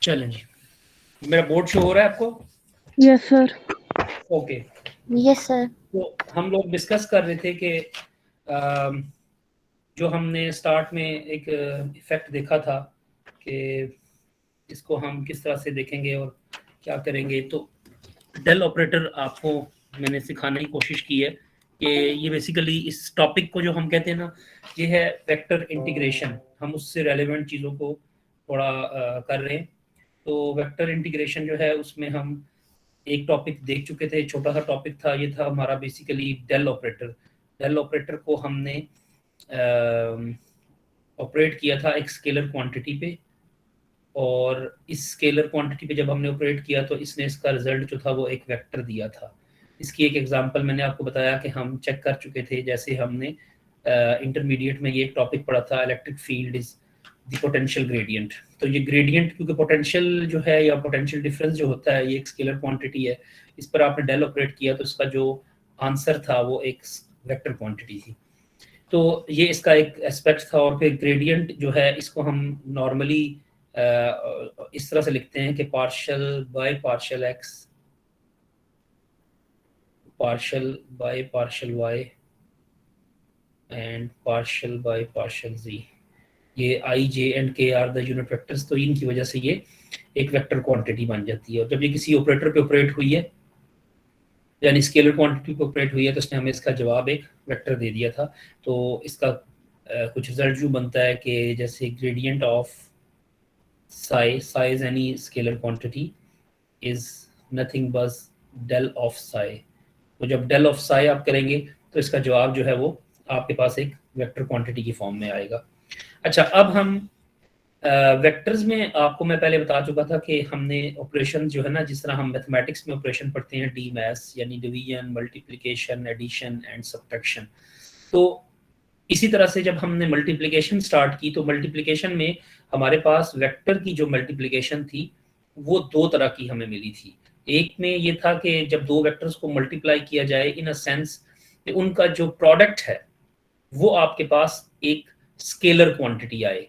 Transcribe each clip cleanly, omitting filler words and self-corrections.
चलें जी, मेरा board show हो रहा है आपको? Yes sir. Okay, yes sir. तो हम लोग डिस्कस कर रहे थे कि जो हमने स्टार्ट में एक इफेक्ट देखा था कि इसको हम किस तरह से देखेंगे और क्या करेंगे। तो डेल ऑपरेटर आपको मैंने सिखाने की कोशिश की है कि ये बेसिकली इस टॉपिक को जो हम कहते हैं ना, ये है वेक्टर इंटीग्रेशन। हम उससे रेलेवेंट चीज़ों को थोड़ा कर रहे हैं। तो वेक्टर इंटीग्रेशन जो है उसमें हम एक टॉपिक देख चुके थे, छोटा सा टॉपिक था, ये था हमारा basically del operator. Del operator को हमने ऑपरेट किया था एक स्केलर क्वांटिटी पे, और इस स्केलर क्वांटिटी पे जब हमने ऑपरेट किया तो इसने इसका रिजल्ट जो था वो एक वेक्टर दिया था। इसकी एक एग्जांपल मैंने आपको बताया कि हम चेक कर चुके थे, जैसे हमने इंटरमीडिएट में ये एक टॉपिक पढ़ा था, electric field is the potential gradient. तो ये ग्रेडियंट, क्योंकि पोटेंशियल जो है या पोटेंशियल डिफरेंस जो होता है ये एक स्केलर क्वांटिटी है, इस पर आपने डेल ऑपरेट किया तो इसका जो आंसर था वो एक वेक्टर क्वांटिटी थी। तो ये इसका एक एस्पेक्ट था। और फिर ग्रेडियंट जो है इसको हम नॉर्मली इस तरह से लिखते हैं कि partial by partial x, partial by partial y and partial by partial z. ये i j and k are the unit vectors, तो इनकी वजह से ये एक वेक्टर क्वांटिटी बन जाती है। और जब ये किसी ऑपरेटर पे ऑपरेट हुई है, यानी स्केलर क्वांटिटी पे ऑपरेट हुई है, तो उसने हमें इसका जवाब एक वेक्टर दे दिया था। तो इसका कुछ रिजल्ट जो बनता है कि जैसे gradient of psi any scalar quantity is nothing but del of psi. तो जब डेल ऑफ साई आप करेंगे तो इसका जवाब जो है वो आपके पास एक वेक्टर क्वांटिटी की फॉर्म में आएगा। अच्छा, अब हम वेक्टर्स में आपको मैं पहले बता चुका था कि हमने ऑपरेशन जो है ना, जिस तरह हम मैथमेटिक्स में ऑपरेशन पढ़ते हैं, डी मैथ्स यानी division, multiplication, addition and subtraction, तो इसी तरह से जब हमने मल्टीप्लिकेशन स्टार्ट की तो मल्टीप्लिकेशन में हमारे पास वेक्टर की जो मल्टीप्लिकेशन थी वो दो तरह की हमें मिली थी। एक में ये था कि जब दो वेक्टर्स को मल्टीप्लाई किया जाए, इन अ सेंस कि उनका जो प्रोडक्ट है वो आपके पास एक स्केलर क्वांटिटी आए।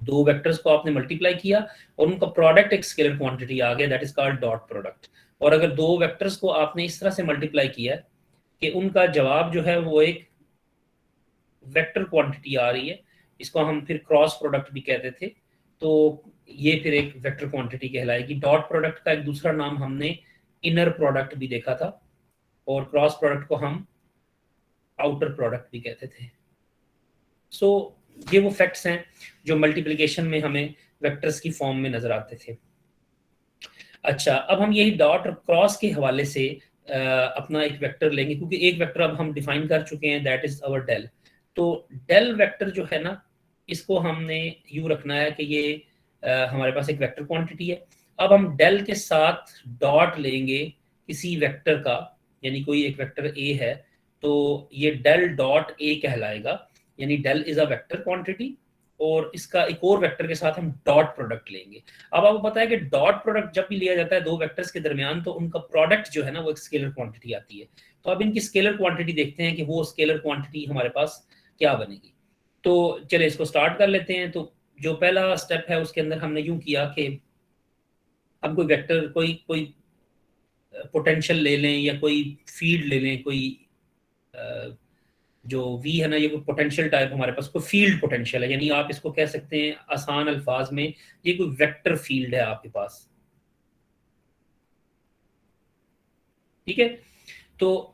दो वेक्टर्स को आपने मल्टीप्लाई किया और उनका प्रोडक्ट एक स्केलर क्वांटिटी आ गया, that is called dot product. और अगर दो वेक्टर्स को आपने इस तरह से मल्टीप्लाई किया कि उनका जवाब जो है वो एक वेक्टर क्वांटिटी आ रही है, इसको हम फिर क्रॉस प्रोडक्ट भी कहते थे, तो ये फिर एक वेक्टर क्वांटिटी कहलाएगी। डॉट प्रोडक्ट का एक दूसरा नाम हमने इनर प्रोडक्ट भी देखा था, और क्रॉस प्रोडक्ट को हम आउटर प्रोडक्ट भी कहते थे। सो ये वो फैक्ट्स हैं जो मल्टीप्लिकेशन में हमें वेक्टर्स की फॉर्म में नजर आते थे। अच्छा, अब हम यही डॉट और क्रॉस के हवाले से अपना एक वेक्टर लेंगे, क्योंकि एक वेक्टर अब हम डिफाइन कर चुके हैं, दैट इज अवर डेल। तो डेल वेक्टर जो है ना, इसको हमने यूं रखना है कि ये हमारे पास एक वेक्टर क्वांटिटी है। अब हम डेल के साथ डॉट लेंगे किसी वेक्टर का, यानी कोई एक वेक्टर ए है, तो ये डेल डॉट ए कहलाएगा, यानी del is a vector quantity, और इसका एक और वेक्टर के साथ हम डॉट प्रोडक्ट लेंगे। अब आपको पता है कि डॉट प्रोडक्ट जब भी लिया जाता है दो वेक्टर्स के दरमियान, तो उनका प्रोडक्ट जो है ना वो एक स्केलर क्वांटिटी आती है। तो अब इनकी स्केलर क्वांटिटी देखते हैं कि वो स्केलर क्वांटिटी हमारे पास क्या बनेगी। तो चलिए इसको स्टार्ट कर लेते हैं। तो जो पहला स्टेप है उसके अंदर हमने यूं किया कि हम कोई वेक्टर, कोई कोई पोटेंशियल ले लें या कोई फील्ड ले लें, कोई जो V है ना, ये कोई पोटेंशियल टाइप हमारे पास कोई फील्ड पोटेंशियल है, यानी आप इसको कह सकते हैं आसान अल्फाज में ये कोई वेक्टर फील्ड है आपके पास। ठीक है, तो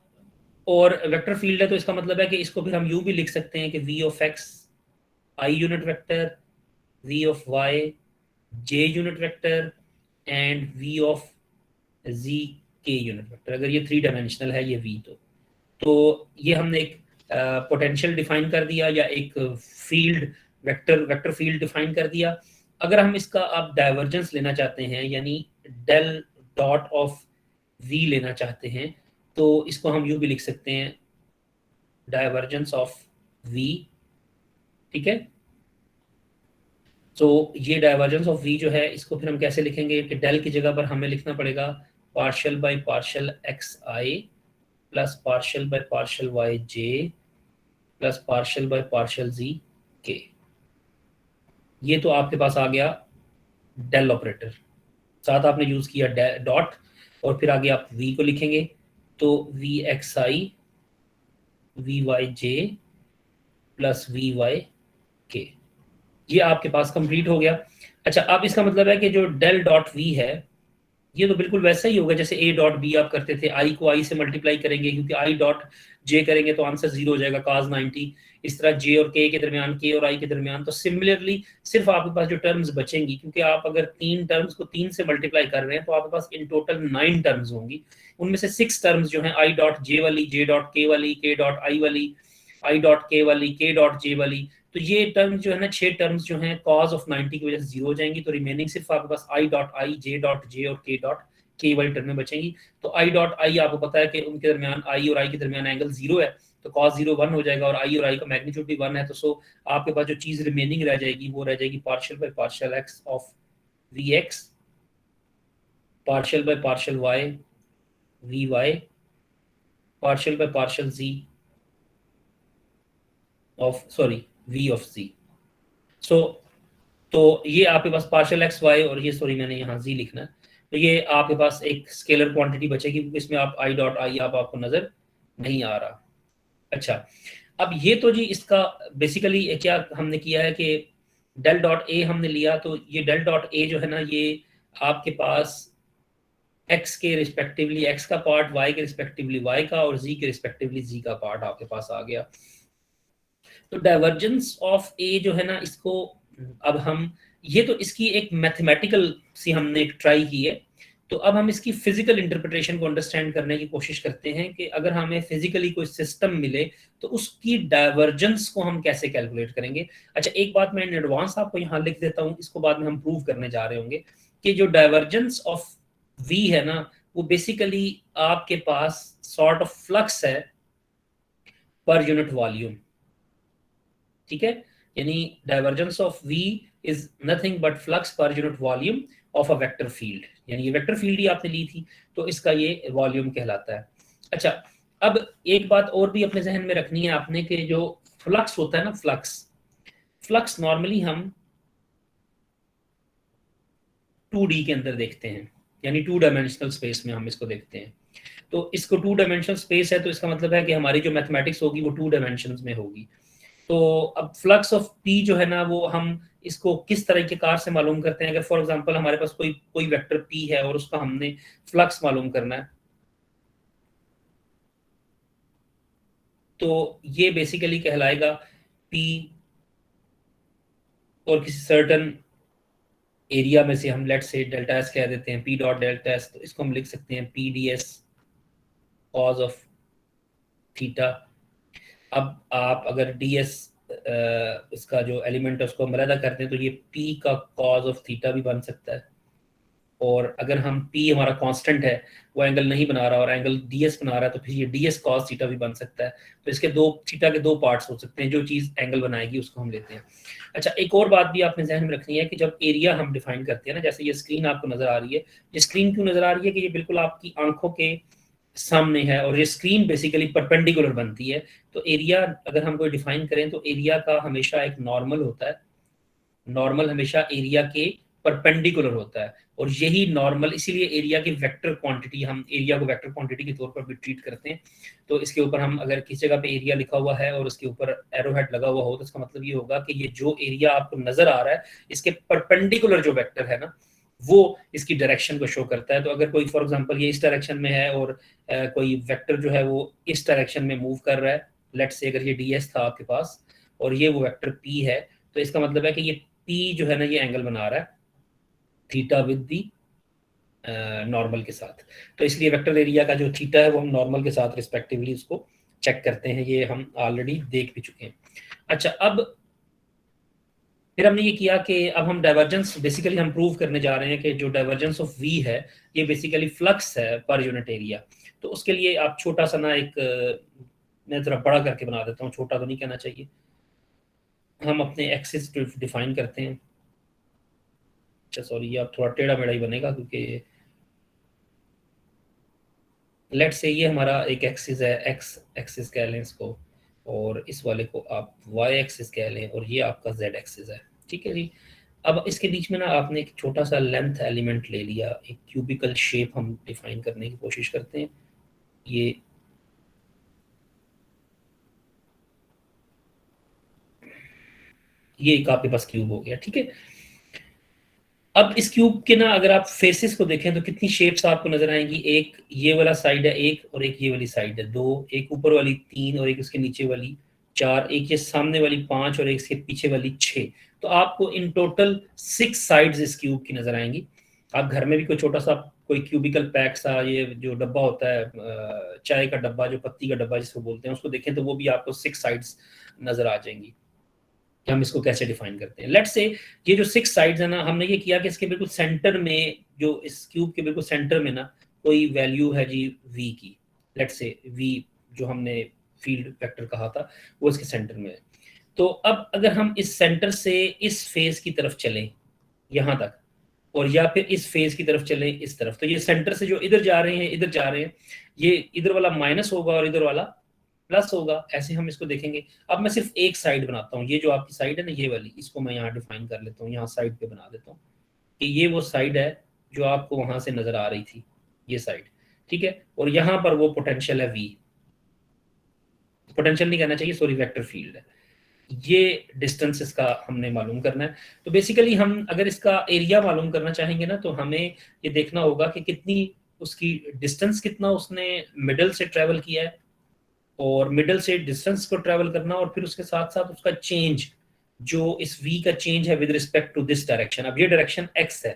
और वेक्टर फील्ड है तो इसका मतलब है कि इसको फिर हम यूं भी लिख सकते हैं कि V of x I unit vector, V of y j unit vector and V of z k unit vector. अगर ये थ्री डायमेंशनल है ये V, तो ये हमने एक पोटेंशियल डिफाइन कर दिया या एक फील्ड वेक्टर फील्ड डिफाइन कर दिया। अगर हम इसका आप डाइवर्जेंस लेना चाहते हैं, यानी डेल डॉट ऑफ V लेना चाहते हैं, तो इसको हम यूं भी लिख सकते हैं डाइवर्जेंस ऑफ V। ठीक है, तो ये डाइवर्जेंस ऑफ V जो है इसको फिर हम कैसे लिखेंगे कि डेल की जगह पर हमें लिखना पड़ेगा partial by partial x i plus partial by partial y j plus partial by partial z k. ये तो आपके पास आ गया डेल ऑपरेटर, साथ आपने यूज किया डॉट, और फिर आगे आप v को लिखेंगे, तो v x i v y j plus v y k, ये आपके पास कंप्लीट हो गया। अच्छा, अब इसका मतलब है कि जो डेल डॉट वी है ये तो बिल्कुल वैसा ही होगा जैसे ए डॉट बी आप करते थे, आई को आई से मल्टीप्लाई करेंगे, क्योंकि आई डॉट जे करेंगे तो आंसर 0 हो जाएगा, cos 90। इस तरह जे और के दरमियान, के और आई के दरमियान, तो सिमिलरली सिर्फ आपके पास जो टर्म्स बचेंगी, क्योंकि आप अगर 3 टर्म्स को 3 से मल्टीप्लाई कर रहे हैं तो आपके पास इन टोटल 9 टर्म्स होंगी। उनमें से 6 टर्म्स जो हैं आई डॉट जे वाली, जे डॉट के वाली, के डॉट आई वाली, आई डॉट के वाली, के डॉट जे वाली, तो ये टर्म्स जो है ना, 6 टर्म्स जो हैं cos ऑफ 90 की वजह से 0 हो जाएंगी, तो रिमेनिंग सिर्फ आपके पास I dot I, J dot J और के डॉट के वाली टर्म में बचेंगी। तो आई डॉट आई आपको पता है कि उनके दरमियान, आई और आई के दरमियान एंगल 0 है, तो cos 0 1 हो जाएगा, और आई और आई का मैग्नीट्यूड भी 1 है, तो सो आपके पास जो चीज रिमेनिंग रह जाएगी वो रह जाएगी partial by partial x of v x, partial by partial y v y, partial by partial z of, sorry, v of z. So तो ये आपके पास पार्शियल एक्स वाई, और ये सॉरी मैंने यहाँ जी लिखना है, तो ये आपके पास एक स्केलर क्वांटिटी बचेगी, क्योंकि इसमें आप आई डॉट आई आप आपको नजर नहीं आ रहा। अच्छा, अब ये तो जी इसका बेसिकली क्या हमने किया है कि डेल डॉट ए हमने लिया, तो ये डेल डॉट ए जो है ना, ये आपके पास एक्स के रिस्पेक्टिवली एक्स का पार्ट, वाई के रिस्पेक्टिवली वाई का, और जी के रिस्पेक्टिवली जी का पार्ट आपके पास आ गया। तो डाइवर्जेंस ऑफ ए जो है ना, इसको अब हम, ये तो इसकी एक मैथमेटिकल सी हमने एक ट्राई की है, तो अब हम इसकी फिजिकल इंटरप्रिटेशन को अंडरस्टैंड करने की कोशिश करते हैं कि अगर हमें फिजिकली कोई सिस्टम मिले तो उसकी डाइवर्जेंस को हम कैसे कैलकुलेट करेंगे। अच्छा, एक बात मैं इन एडवांस आपको यहाँ लिख देता हूँ, इसको बाद में हम प्रूव करने जा रहे होंगे कि जो डाइवर्जेंस ऑफ वी है ना, वो बेसिकली आपके पास सॉर्ट ऑफ फ्लक्स है पर यूनिट वॉल्यूम, ठीक है। यानी divergence of v is nothing but flux per unit volume of a vector field, यानी ये वेक्टर फील्ड ही आपने ली थी, तो इसका ये वॉल्यूम कहलाता है। अच्छा, अब एक बात और भी अपने जहन में रखनी है आपने कि जो फ्लक्स होता है ना, फ्लक्स फ्लक्स नॉर्मली हम 2D के अंदर देखते हैं, यानी 2 डायमेंशनल स्पेस में हम इसको देखते हैं। तो इसको 2 डायमेंशनल स्पेस है, तो इसका मतलब है कि हमारी जो मैथमेटिक्स होगी वो 2 डायमेंशंस में होगी। तो अब फ्लक्स ऑफ पी जो है ना, वो हम इसको किस तरह के कार से मालूम करते हैं। अगर फॉर एग्जांपल हमारे पास कोई कोई वेक्टर पी है और उसका हमने फ्लक्स मालूम करना है, तो ये बेसिकली कहलाएगा पी, और किसी सर्टन एरिया में से हम लेट से डेल्टा एस कह देते हैं, पी डॉट डेल्टा एस, तो इसको हम लिख सकते हैं P D S cause of theta. अब आप अगर डी एस इसका जो एलिमेंट है उसको हम अलग करते हैं, तो ये पी का कॉज ऑफ थीटा भी बन सकता है। और अगर हम P हमारा कांस्टेंट है, वो एंगल नहीं बना रहा और एंगल DS बना रहा है, तो फिर ये DS cos थीटा भी बन सकता है। तो इसके दो, थीटा के दो पार्ट्स हो सकते हैं, जो चीज़ एंगल बनाएगी उसको हम लेते हैं। अच्छा, एक और बात भी आपने जहन में रखनी है कि जब एरिया हम डिफाइन करते हैं ना, जैसे ये स्क्रीन आपको नजर आ रही है, ये स्क्रीन क्यों नजर आ रही है कि ये बिल्कुल आपकी आंखों के सामने है और ये स्क्रीन बेसिकली परपेंडिकुलर बनती है। तो एरिया अगर हम कोई डिफाइन करें तो एरिया का हमेशा एक नॉर्मल होता है, नॉर्मल हमेशा एरिया के परपेंडिकुलर होता है, और यही नॉर्मल, इसीलिए एरिया की वेक्टर क्वांटिटी, हम एरिया को वेक्टर क्वांटिटी के तौर पर भी ट्रीट करते हैं। तो इसके ऊपर हम अगर किसी जगह पे एरिया लिखा हुआ है और उसके ऊपर एरो हेड लगा हुआ हो, तो इसका मतलब ये होगा कि ये जो एरिया आपको नजर आ रहा है, इसके परपेंडिकुलर जो वेक्टर है ना, वो इसकी डायरेक्शन को शो करता है। तो अगर कोई फॉर एग्जांपल ये इस डायरेक्शन में है और कोई वेक्टर जो है वो इस डायरेक्शन में मूव कर रहा है, लेट्स से अगर ये ds था आपके पास और ये वो वेक्टर p है, तो इसका मतलब है कि ये p जो है ना, ये एंगल बना रहा है थीटा विद दी नॉर्मल के साथ। तो इसलिए वेक्टर एरिया का जो थीटा है वो हम नॉर्मल के साथ रिस्पेक्टिवली उसको चेक करते हैं, ये हम ऑलरेडी देख भी चुके हैं। अच्छा, अब फिर हमने ये किया कि अब हम डाइवर्जेंस, बेसिकली हम प्रूव करने जा रहे हैं कि जो डाइवर्जेंस ऑफ v है ये बेसिकली फ्लक्स है पर यूनिट एरिया। तो उसके लिए आप छोटा सा ना एक मैं थोड़ा बड़ा करके बना देता हूँ, छोटा तो नहीं कहना चाहिए, हम अपने एक्सिस डिफाइन करते हैं। अच्छा सॉरी, ये अब थोड़ा टेढ़ा मेढ़ा ही बनेगा, क्योंकि लेट से ये हमारा एक एक्सिस है, एक्स एक्सिस कह लें इसको, और इस वाले को आप वाई एक्सिस कह लें, और ये आपका जेड एक्सिस है, ठीक है जी। अब इसके बीच में ना आपने एक छोटा सा लेंथ एलिमेंट ले लिया, एक क्यूबिकल शेप हम डिफाइन करने की कोशिश करते हैं। ये एक आपके पास क्यूब हो गया, ठीक है। अब इस क्यूब के ना अगर आप फेसेस को देखें तो कितनी शेप्स आपको नजर आएंगी। एक ये वाला साइड है एक, और एक ये वाली साइड है दो, एक ऊपर वाली तीन, और एक उसके नीचे वाली चार, एक ये सामने वाली पांच, और एक इसके पीछे वाली छह। तो आपको इन टोटल 6 साइड्स इस क्यूब की नजर आएंगी। आप घर में भी कोई छोटा सा कोई क्यूबिकल पैक सा, ये जो डब्बा होता है चाय का डब्बा, जो पत्ती का डब्बा जिसको बोलते हैं, उसको देखें तो वो भी आपको 6 साइड्स नजर आ जाएंगी। कि हम इसको कैसे डिफाइन करते हैं। लेट्स से ये जो 6 साइड्स है ना, हमने ये किया कि इसके बिल्कुल सेंटर में, जो इस क्यूब के बिल्कुल सेंटर में ना कोई वैल्यू है जी v की। लेट्स से v जो हमने फील्ड वेक्टर कहा था वो इसके सेंटर में है। तो अब अगर हम इस सेंटर से इस फेस की तरफ चलें यहां तक, और या फिर इस फेस की तरफ चलें इस तरफ, तो ये सेंटर से जो इधर जा रहे हैं इधर जा रहे हैं, ये इधर वाला माइनस होगा और इधर वाला प्लस होगा, ऐसे हम इसको देखेंगे। अब मैं सिर्फ एक साइड बनाता हूँ, ये जो आपकी साइड है ना ये वाली, इसको मैं यहाँ डिफाइन कर लेता हूँ, यहाँ साइड पे बना देता हूँ कि ये वो साइड है जो आपको वहां से नजर आ रही थी, ये साइड, ठीक है। और यहाँ पर वो पोटेंशियल है v, पोटेंशियल नहीं कहना चाहिए सॉरी, वेक्टर फील्ड है। ये डिस्टेंस इसका हमने मालूम करना है। तो बेसिकली हम अगर इसका एरिया मालूम करना चाहेंगे ना, तो हमें ये देखना होगा कि कितनी उसकी डिस्टेंस, कितना उसने मिडल से ट्रेवल किया है, और मिडल से डिस्टेंस को ट्रेवल करना, और फिर उसके साथ साथ उसका चेंज, जो इस v का चेंज है with respect to this direction. अब ये डायरेक्शन x है,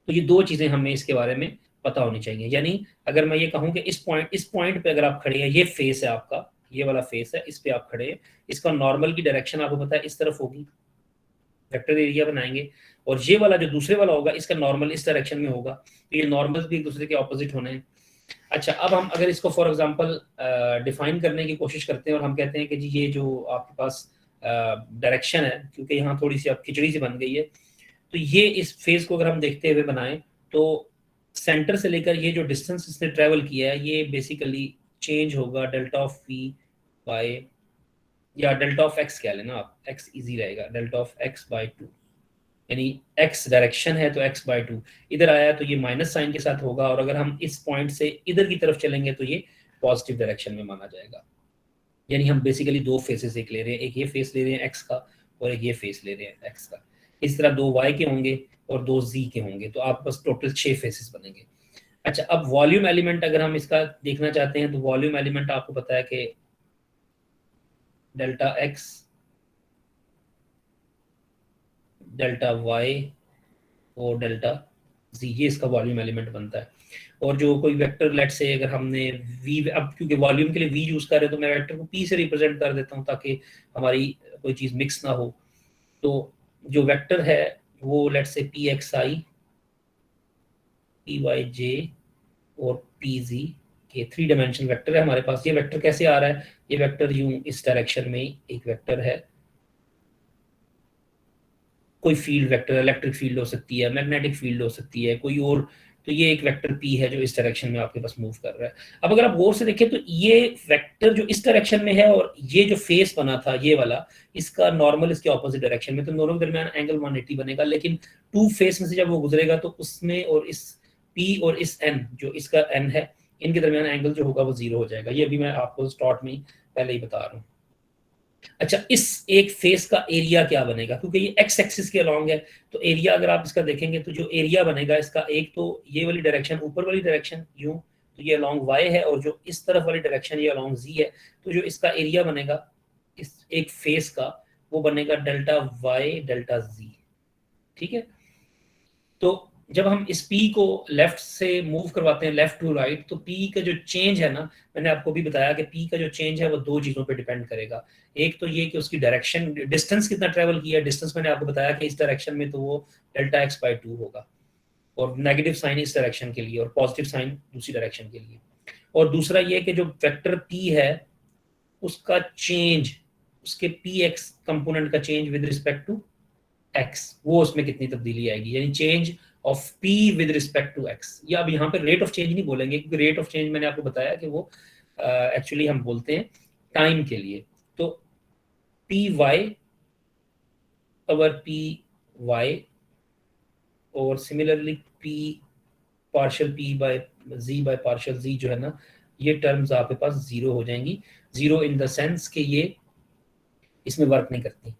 तो ये दो चीजें हमें इसके बारे में पता होनी चाहिए। यानी अगर मैं ये कहूं कि इस पॉइंट पे अगर आप खड़े हैं, ये फेस है आपका, ये वाला फेस है, इस पे आप खड़े हैं, इसका नॉर्मल की डायरेक्शन आपको पता है इस तरफ होगी, वेक्टर एरिया बनाएंगे। और ये वाला जो दूसरे वाला होगा इसका नॉर्मल इस डायरेक्शन में होगा, तो ये नॉर्मल्स भी एक दूसरे के ऑपोजिट होने हैं। अच्छा, अब हम अगर इसको फॉर एग्जांपल डिफाइन करने की कोशिश करते हैं और हम कहते हैं कि जी ये जो आपके पास डायरेक्शन है, क्योंकि यहाँ थोड़ी सी अब खिचड़ी सी बन गई है, तो ये इस फेज को अगर हम देखते हुए बनाएं, तो सेंटर से लेकर ये जो डिस्टेंस इसने ट्रेवल किया है, ये बेसिकली चेंज होगा डेल्टा ऑफ वी बाय, या डेल्टा ऑफ एक्स कह लेना आप, एक्स इजी रहेगा, डेल्टा ऑफ एक्स बाय 2। यानी x डायरेक्शन है तो x बाय 2, इधर आया तो ये माइनस साइन के साथ होगा, और अगर हम इस पॉइंट से इधर की तरफ चलेंगे तो ये पॉजिटिव डायरेक्शन में माना जाएगा। यानी हम बेसिकली दो फेसेस एक ले रहे हैं, एक ये फेस ले रहे हैं x का, और एक ये फेस ले रहे हैं x का। इस तरह दो y के होंगे और दो z के होंगे, तो आप बस टोटल 6 फेसेस बनेंगे। अच्छा, अब वॉल्यूम एलिमेंट अगर हम इसका देखना चाहते हैं, तो वॉल्यूम एलिमेंट आपको पता है कि डेल्टा x डेल्टा y और डेल्टा z, ये इसका वॉल्यूम एलिमेंट बनता है। और जो कोई वेक्टर, लेट से अगर हमने v, अब क्योंकि वॉल्यूम के लिए v यूज कर रहे हैं तो मैं वेक्टर को p से रिप्रेजेंट कर देता हूँ ताकि हमारी कोई चीज मिक्स ना हो। तो जो वेक्टर है वो लेट से पी एक्स आई, पी वाई जे और पी जी के 3 डायमेंशन वेक्टर है हमारे पास। ये वेक्टर कैसे आ रहा है, ये वेक्टर यूं इस डायरेक्शन में एक वेक्टर है, कोई फील्ड वेक्टर, इलेक्ट्रिक फील्ड हो सकती है, मैग्नेटिक फील्ड हो सकती है, कोई और। तो ये एक वेक्टर p है जो इस डायरेक्शन में आपके पास मूव कर रहा है। अब अगर आप गौर से देखें तो ये वेक्टर जो इस डायरेक्शन में है, और ये जो फेस बना था ये वाला, इसका नॉर्मल इसके ऑपोजिट डायरेक्शन में, तो दोनों के दरमियान एंगल 180 बनेगा। लेकिन टू फेस में से जब वो गुजरेगा तो उसमें, और इस p और इस n, जो इसका n है, इनके दरमियान एंगल जो होगा वो 0 हो जाएगा। ये अभी मैं आपको स्टार्ट में पहले ही बता रहा हूँ। अच्छा, इस एक फेस का एरिया क्या बनेगा, क्योंकि ये एक्स एक्सिस के अलोंग है, तो एरिया अगर आप इसका देखेंगे तो जो एरिया बनेगा इसका, एक तो ये वाली डायरेक्शन, ऊपर वाली डायरेक्शन यूं, तो ये अलोंग y है, और जो इस तरफ वाली डायरेक्शन ये अलोंग z है। तो जो इसका एरिया बनेगा इस एक फेस का, वो बनेगा डेल्टा y डेल्टा z, ठीक है। तो जब हम इस p को लेफ्ट से मूव करवाते हैं, लेफ्ट टू राइट, तो p का जो चेंज है ना, मैंने आपको भी बताया कि p का जो चेंज है वो दो चीजों पे डिपेंड करेगा। एक तो ये कि उसकी डायरेक्शन, डिस्टेंस कितना ट्रेवल किया, डिस्टेंस मैंने आपको बताया कि इस डायरेक्शन में तो वो डेल्टा x बाई 2 होगा, और नेगेटिव साइन इस डायरेक्शन के लिए और पॉजिटिव साइन दूसरी डायरेक्शन के लिए। और दूसरा ये कि जो वेक्टर p है उसका चेंज, उसके px कंपोनेंट का change with respect to x, वो उसमें कितनी तब्दीली आएगी, यानी change of p with respect to x। या अब यहाँ पे रेट ऑफ चेंज नहीं बोलेंगे, क्योंकि रेट ऑफ चेंज मैंने आपको बताया कि वो एक्चुअली हम बोलते हैं टाइम के लिए। तो p y power p y, और similarly p partial p by z by partial z जो है ना, ये टर्म्स आपके पास जीरो हो जाएंगी। जीरो इन द सेंस कि ये इसमें वर्क नहीं करती,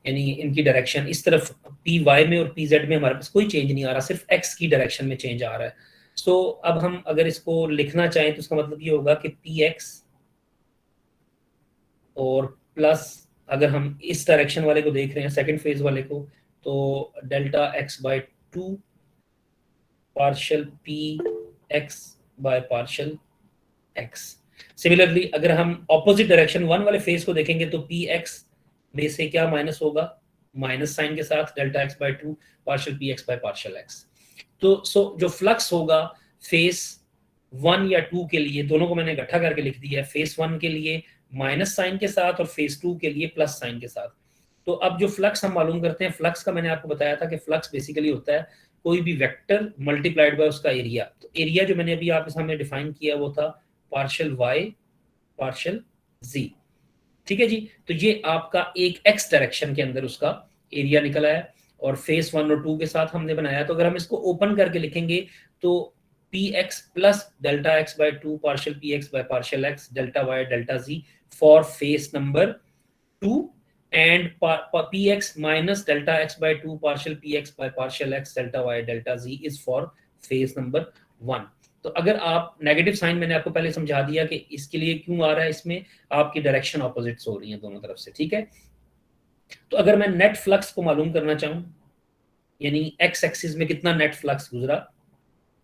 यानी इनकी डायरेक्शन इस तरफ पी वाई में और पी जेड में हमारे पास कोई चेंज नहीं आ रहा, सिर्फ एक्स की डायरेक्शन में चेंज आ रहा है। सो अब हम अगर इसको लिखना चाहें तो इसका मतलब ये होगा कि पी एक्स और प्लस, अगर हम इस डायरेक्शन वाले को देख रहे हैं, सेकंड फेज वाले को, तो delta x by two partial p x by partial x. Similarly अगर हम ऑपोजिट डायरेक्शन वन वाले फेज को देखेंगे तो पी एक्स में से क्या माइनस होगा, माइनस साइन के साथ delta x by two partial p x by partial x. तो जो फ्लक्स होगा फेस वन या टू के लिए, दोनों को मैंने इकट्ठा करके लिख दिया है, फेस वन के लिए माइनस साइन के साथ और फेस टू के लिए प्लस साइन के साथ। तो अब जो फ्लक्स हम मालूम करते हैं, फ्लक्स का मैंने आपको बताया था कि फ्लक्स बेसिकली होता है कोई भी वेक्टर मल्टीप्लाइड बाय उसका एरिया। तो एरिया जो मैंने अभी आपके सामने डिफाइन किया वो था पार्शियल वाई पार्शियल जी, ठीक है जी। तो ये आपका एक एक्स डायरेक्शन के अंदर उसका एरिया निकला है, और फेस वन और टू के साथ हमने बनाया। तो अगर हम इसको ओपन करके लिखेंगे तो p x plus delta x by two partial p x by partial x delta y delta z for face number two, and p x minus delta x by two partial p x by partial x delta y delta z is for face number one. तो अगर आप negative sign मैंने आपको पहले समझा दिया कि इसके लिए क्यों आ रहा है, इसमें आपकी डायरेक्शन ऑपोजिट्स हो रही हैं दोनों तरफ से, ठीक है। तो अगर मैं नेट फ्लक्स को मालूम करना चाहूं, यानी एक्स एक्सिस में कितना नेट फ्लक्स गुजरा,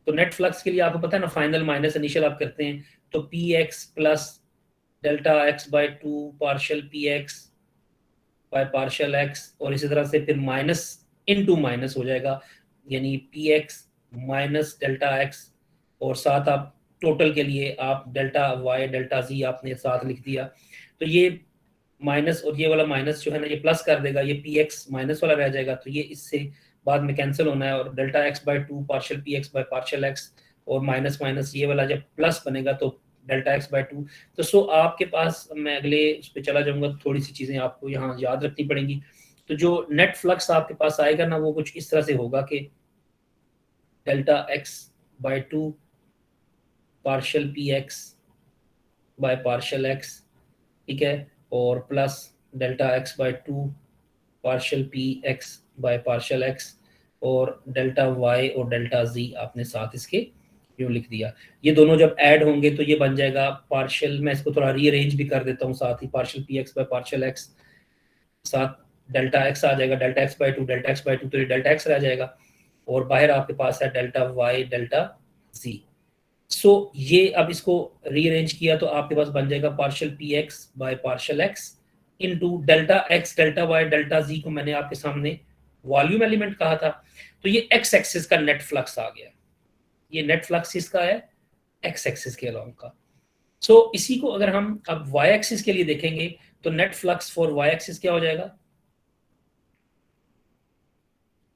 तो नेट फ्लक्स के लिए आपको पता है ना, फाइनल माइनस इनिशियल आप करते हैं, तो p x plus delta x by two partial p x by partial x, और इसी तरह से फिर माइनस इनटू माइनस हो जाएगा, यानी P x minus delta x, और साथ आप टोटल के लिए आप डेल्टा वाई डेल्टा जी आपने साथ लिख दिया। तो ये माइनस और ये वाला माइनस जो है ना ये प्लस कर देगा, ये पी एक्स माइनस वाला रह जाएगा, तो ये इससे बाद में कैंसिल होना है, और delta x by two partial p x by partial x और माइनस माइनस ये वाला जब प्लस बनेगा तो डेल्टा एक्स बाय टू। तो सो आपके पास, मैं अगले उस पर चला जाऊंगा, थोड़ी सी चीज़ें आपको यहाँ याद रखनी पड़ेंगी। तो जो नेट फ्लक्स आपके पास आएगा ना, वो कुछ इस तरह से होगा कि delta x by two partial p x by partial x, ठीक है, और plus delta x by two partial p x by partial x, और डेल्टा वाई और डेल्टा जी आपने साथ इसके यूं लिख दिया। ये दोनों जब ऐड होंगे तो ये बन जाएगा पार्शियल, मैं इसको थोड़ा रीअरेंज भी कर देता हूँ, साथ ही partial p x by partial x, साथ डेल्टा एक्स आ जाएगा, delta x by two delta x by two, तो ये डेल्टा एक्स रह जाएगा, और बाहर आपके पास है डेल्टा वाई डेल्टा जी। सो ये अब इसको रीअरेंज किया तो आपके पास बन जाएगा partial p x by partial x into delta x delta y delta z को मैंने आपके सामने वॉल्यूम एलिमेंट कहा था। तो ये एक्स एक्सिस का नेट फ्लक्स आ गया, ये नेट फ्लक्स इसका है एक्स एक्सिस के अलोंग का। सो इसी को अगर हम अब वाई एक्सिस के लिए देखेंगे तो net flux for y axis क्या हो जाएगा,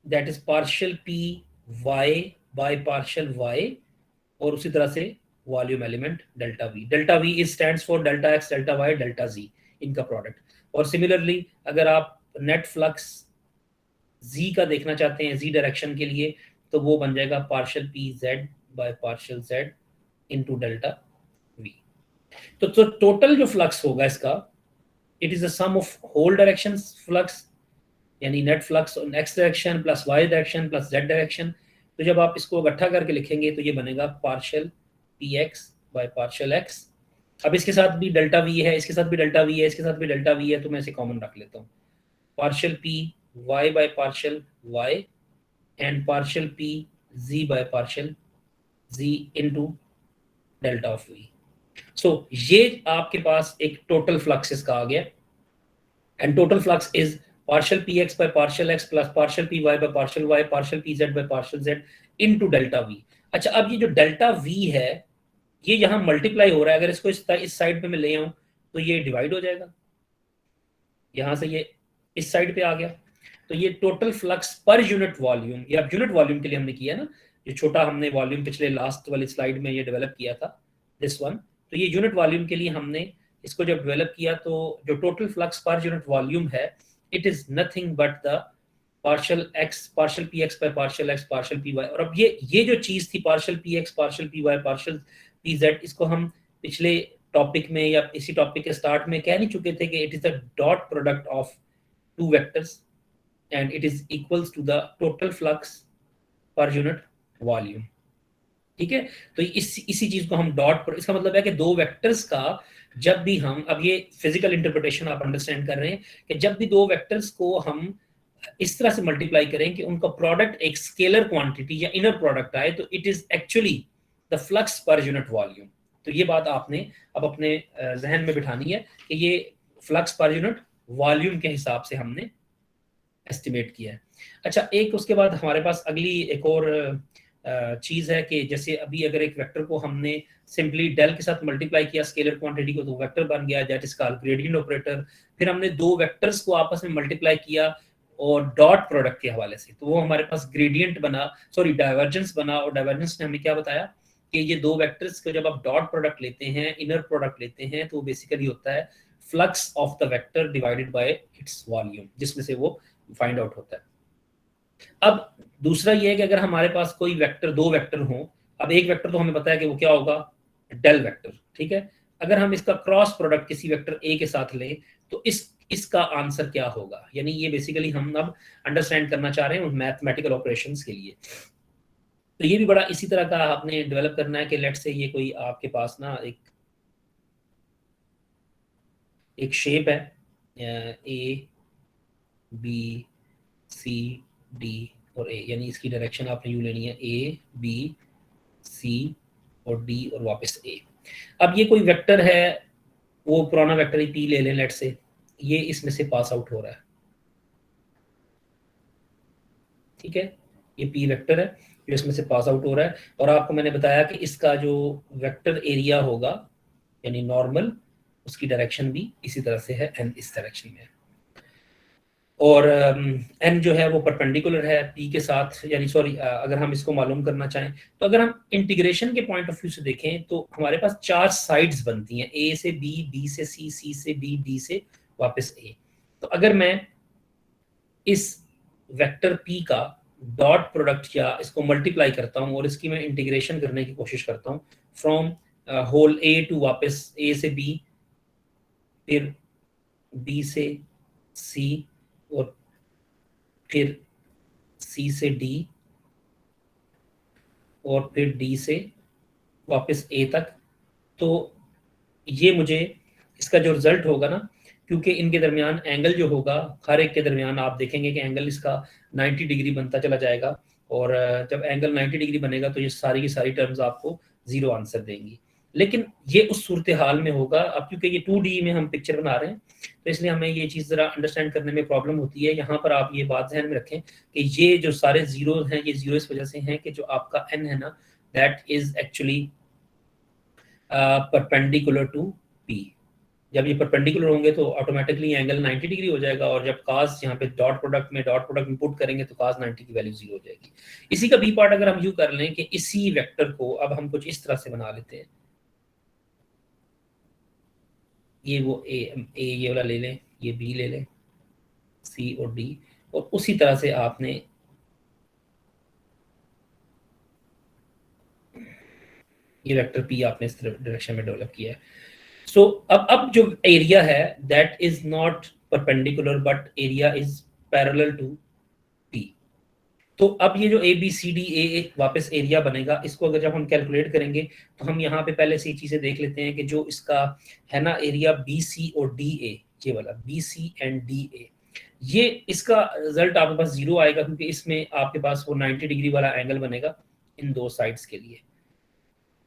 that is partial p y by partial y, और उसी तरह से volume element delta v. Delta v is stands for delta x delta y delta z, इनका प्रोडक्ट। और सिमिलरली अगर आप नेट फ्लक्स जी का देखना चाहते हैं जी डायरेक्शन के लिए, तो वो बन जाएगा partial p z by partial z into delta v. तो टोटल जो फ्लक्स होगा इसका, it is the sum of whole direction flux, यानी net flux x direction plus y direction plus z direction. तो जब आप इसको इकट्ठा करके लिखेंगे तो ये बनेगा partial p x by partial x. अब इसके साथ भी डेल्टा वी है, इसके साथ भी डेल्टा वी है, इसके साथ भी डेल्टा वी है, तो मैं इसे कॉमन रख लेता हूँ, partial p y by partial y and partial p z by partial z into delta of v. So ये आपके पास एक टोटल फ्लक्स इसका आ गया, and total flux is partial px by partial x plus partial py by partial y partial pz by partial z into delta v। अच्छा, अब ये जो डेल्टा v है ये यहाँ मल्टीप्लाई हो रहा है, अगर इसको इस साइड पे मैं ले आऊं तो ये डिवाइड हो जाएगा, यहाँ से ये इस साइड पे आ गया। तो ये total flux per unit volume, या यूनिट वॉल्यूम के लिए हमने किया ना, ये छोटा हमने वॉल्यूम पिछले लास्ट वाली स्लाइड में ये डेवलप किया था दिस वन। तो ये यूनिट वॉल्यूम के लिए हमने इसको जब डेवलप किया, तो जो total flux per unit volume है, it is nothing but the partial x partial p x by partial x partial p y. और अब ये जो चीज थी partial p x partial p y partial p z, इसको हम पिछले टॉपिक में या इसी टॉपिक के स्टार्ट में कह नहीं चुके थे कि it is the dot product of two vectors and it is equals to the total flux per unit volume. ठीक है, तो इसी चीज को हम डॉट पर, इसका मतलब है कि दो वेक्टर्स का जब भी हम, अब ये फिजिकल इंटरप्रिटेशन आप अंडरस्टैंड कर रहे हैं कि जब भी दो वेक्टर्स को हम इस तरह से मल्टीप्लाई करें कि उनका प्रोडक्ट एक स्केलर क्वांटिटी या इनर प्रोडक्ट आए, तो it is actually the flux per unit volume. तो ये बात आपने अब अपने जहन में बिठानी है कि ये फ्लक्स पर यूनिट वॉल्यूम के हिसाब से हमने एस्टिमेट किया है। अच्छा, एक उसके बाद हमारे पास अगली एक और चीज है कि जैसे अभी अगर एक वेक्टर को हमने सिंपली डेल के साथ मल्टीप्लाई किया स्केलर क्वांटिटी को, तो वेक्टर बन गया, that is called gradient operator. फिर हमने दो वेक्टर्स को आपस में मल्टीप्लाई किया और डॉट प्रोडक्ट के हवाले से, तो वो हमारे पास ग्रेडियंट बना, सॉरी डाइवर्जेंस बना। और डाइवर्जेंस ने हमें क्या बताया कि ये दो वेक्टर्स को जब आप डॉट प्रोडक्ट लेते हैं, इनर प्रोडक्ट लेते हैं, तो बेसिकली होता है flux of the vector divided by its volume, जिसमें से वो फाइंड आउट होता है। अब दूसरा ये है कि अगर हमारे पास कोई वेक्टर, दो वेक्टर हो, अब एक वेक्टर तो हमें पता है कि वो क्या होगा, डेल वेक्टर। ठीक है, अगर हम इसका क्रॉस प्रोडक्ट किसी वेक्टर ए के साथ लें तो इसका आंसर क्या होगा, यानी ये बेसिकली हम अब अंडरस्टैंड करना चाह रहे हैं मैथमेटिकल ऑपरेशंस के लिए। तो ये भी बड़ा इसी तरह का आपने डेवलप करना है कि लेट्स से ये कोई आपके पास ना एक शेप है, ए बी सी डी और ए, यानी इसकी डायरेक्शन आपने यू लेनी है, ए बी सी और डी और वापस ए। अब ये कोई वेक्टर है, वो पुराना वेक्टर ही पी ले लें लेट से, ये इसमें से पास आउट हो रहा है। ठीक है, ये पी वेक्टर है जो इसमें से पास आउट हो रहा है, और आपको मैंने बताया कि इसका जो वेक्टर एरिया होगा यानी नॉर्मल, उसकी डायरेक्शन भी इसी तरह से है, एन इस डायरेक्शन में है। और एन जो है वो परपेंडिकुलर है पी के साथ, यानी सॉरी, अगर हम इसको मालूम करना चाहें तो अगर हम इंटीग्रेशन के पॉइंट ऑफ व्यू से देखें तो हमारे पास चार साइड्स बनती हैं, ए से बी, बी से सी, सी से डी, डी से वापस ए। तो अगर मैं इस वेक्टर पी का डॉट प्रोडक्ट या इसको मल्टीप्लाई करता हूं और इसकी मैं इंटीग्रेशन करने की कोशिश करता हूं फ्रॉम होल ए टू वापस ए से बी, फिर बी से सी और फिर सी से डी और फिर डी से वापस ए तक, तो ये मुझे इसका जो रिजल्ट होगा ना, क्योंकि इनके दरमियान एंगल जो होगा, हर एक के दरमियान आप देखेंगे कि एंगल इसका 90 डिग्री बनता चला जाएगा, और जब एंगल 90 डिग्री बनेगा तो ये सारी की सारी टर्म्स आपको जीरो आंसर देंगी। लेकिन ये उस सूरत हाल में होगा, अब क्योंकि ये 2D में हम पिक्चर बना रहे हैं तो इसलिए हमें ये चीज़ ज़रा अंडरस्टैंड करने में प्रॉब्लम होती है। यहाँ पर आप ये बात ध्यान में रखें कि ये जो सारे जीरो हैं, ये जीरो इस वजह से हैं कि जो आपका एन है ना, that is actually perpendicular to p. जब ये परपेंडिकुलर होंगे तो ऑटोमेटिकली एंगल 90 डिग्री हो जाएगा, और जब काज यहाँ पे डॉट प्रोडक्ट में पुट करेंगे तो काज 90 की वैल्यू जीरो हो जाएगी। इसी का बी पार्ट अगर हम यू कर लें कि इसी वेक्टर को अब हम कुछ इस तरह से बना लेते हैं, ये वो ए ये वाला ले लें, ये बी ले लें, सी और डी, और उसी तरह से आपने ये वेक्टर पी आपने इस डायरेक्शन में डेवलप किया है। सो अब जो एरिया है that is not perpendicular but area is parallel to p. तो अब ये जो A B C D A वापस एरिया बनेगा, इसको अगर जब हम कैलकुलेट करेंगे तो हम यहाँ पे पहले से चीजें देख लेते हैं कि जो इसका है ना एरिया बी सी और डी ए, ये वाला B C and D A, ये इसका रिजल्ट आपके पास जीरो आएगा क्योंकि इसमें आपके पास वो 90 डिग्री वाला एंगल बनेगा इन दो साइड्स के लिए।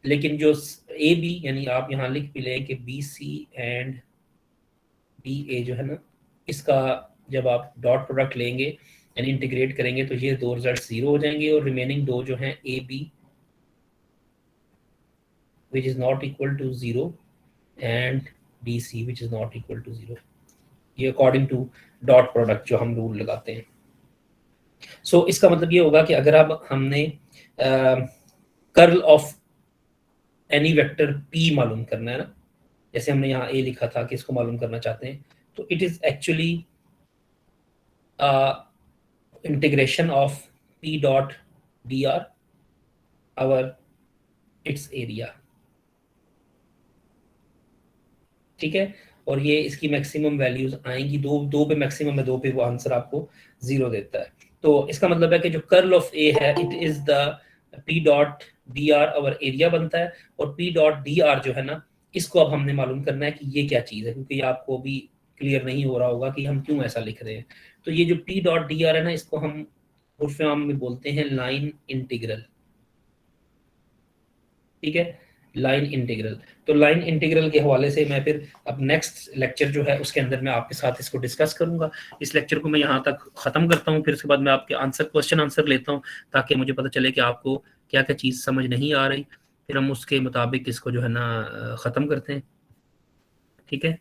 लेकिन जो ए बी, यानी आप यहाँ लिख भी लें कि B C and D A जो है ना, इसका जब आप डॉट प्रोडक्ट लेंगे यानी इंटीग्रेट करेंगे तो ये दो रिजल्ट जीरो हो जाएंगे, और रिमेनिंग दो जो हैं A B which is not equal to zero and D C which is not equal to zero, ये अकॉर्डिंग टू डॉट प्रोडक्ट जो हम रूल लगाते हैं। सो इसका मतलब ये होगा कि अगर अब हमने curl of any vector P मालूम करना है ना, जैसे हमने यहाँ ए लिखा था कि इसको मालूम करना चाहते हैं, तो it is actually integration of p dot d r over its area, ठीक है। और ये इसकी मैक्सिमम वैल्यूज आएंगी, दो पे मैक्सिमम है, दो पे वो आंसर आपको 0 देता है। तो इसका मतलब है कि जो कर्ल ऑफ ए है it is the p dot d r over area बनता है, और पी डॉट डी आर जो है ना, इसको अब हमने मालूम करना है कि ये क्या चीज़ है, क्योंकि आपको भी क्लियर नहीं हो रहा होगा कि हम क्यों ऐसा लिख रहे हैं। तो ये जो पी डॉट डी आर है ना, इसको हम उर्फ आम में बोलते हैं लाइन इंटीग्रल, ठीक है, लाइन इंटीग्रल। तो लाइन इंटीग्रल के हवाले से मैं फिर अब नेक्स्ट लेक्चर जो है उसके अंदर मैं आपके साथ इसको डिस्कस करूंगा। इस लेक्चर को मैं यहाँ तक ख़त्म करता हूँ, फिर उसके बाद मैं आपके क्वेश्चन आंसर लेता हूँ, ताकि मुझे पता चले कि आपको क्या क्या चीज़ समझ नहीं आ रही, फिर हम उसके मुताबिक इसको जो है ना ख़त्म करते हैं, ठीक है।